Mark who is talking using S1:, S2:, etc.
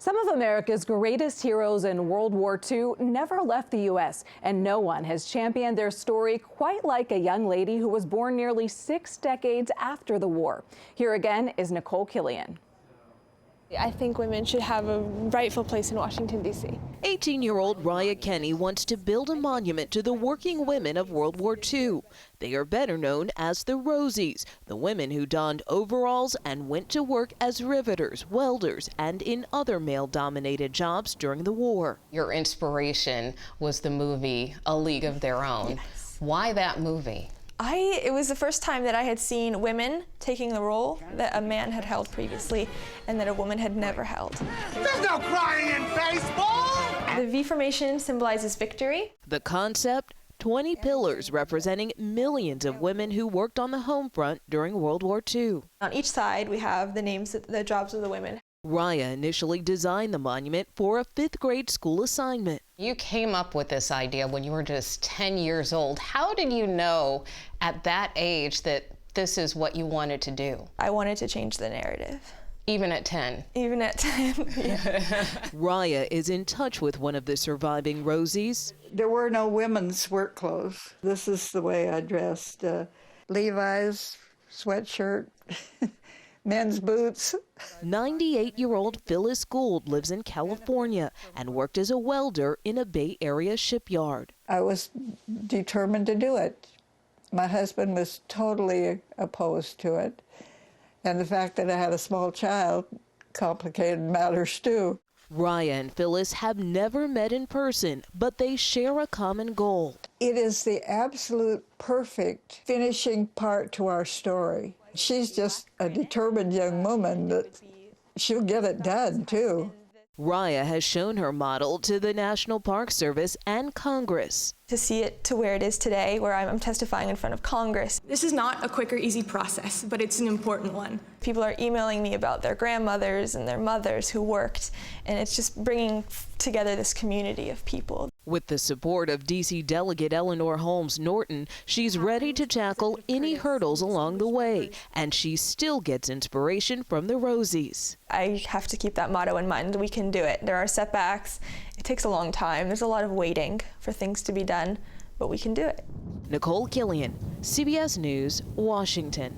S1: Some of America's greatest heroes in World War II never left the U.S., and no one has championed their story quite like a young lady who was born nearly 6 decades after the war. Here again is Nikole Killion.
S2: I think women should have a rightful place in Washington, D.C.
S3: 18-year-old Raya Kenny wants to build a monument to the working women of World War II. They are better known as the Rosies, the women who donned overalls and went to work as riveters, welders, and in other male-dominated jobs during the war.
S4: Your inspiration was the movie A League of Their Own.
S2: Yes.
S4: Why that movie?
S2: It was the first time that I had seen women taking the role that a man had held previously and that a woman had never held.
S5: There's no crying in baseball!
S2: The V formation symbolizes victory.
S3: The concept, 20 pillars representing millions of women who worked on the home front during World War II.
S2: On each side, we have the names, the jobs of the women.
S3: Raya initially designed the monument for a 5th grade school assignment.
S4: You came up with this idea when you were just 10 years old. How did you know at that age that this is what you wanted to do?
S2: I wanted to change the narrative.
S4: Even at 10?
S2: Even at 10, yeah.
S3: Raya is in touch with one of the surviving Rosies.
S6: There were no women's work clothes. This is the way I dressed. Levi's, sweatshirt, men's boots.
S3: 98-year-old Phyllis Gould lives in California and worked as a welder in a Bay Area shipyard.
S6: I was determined to do it. My husband was totally opposed to it. And the fact that I had a small child complicated matters too.
S3: Raya and Phyllis have never met in person, but they share a common goal.
S6: It is the absolute perfect finishing part to our story. She's just a determined young woman that she'll get it done too.
S3: Raya has shown her model to the National Park Service and Congress.
S2: To see it to where it is today, where I'm testifying in front of Congress.
S7: This is not a quick or easy process, but it's an important one.
S2: People are emailing me about their grandmothers and their mothers who worked, and it's just bringing together this community of people.
S3: With the support of D.C. Delegate Eleanor Holmes Norton, she's ready to tackle any hurdles along the way, and she still gets inspiration from the Rosies.
S2: I have to keep that motto in mind. We can do it. There are setbacks. It takes a long time. There's a lot of waiting for things to be done, but we can do it.
S3: Nikole Killion, CBS News, Washington.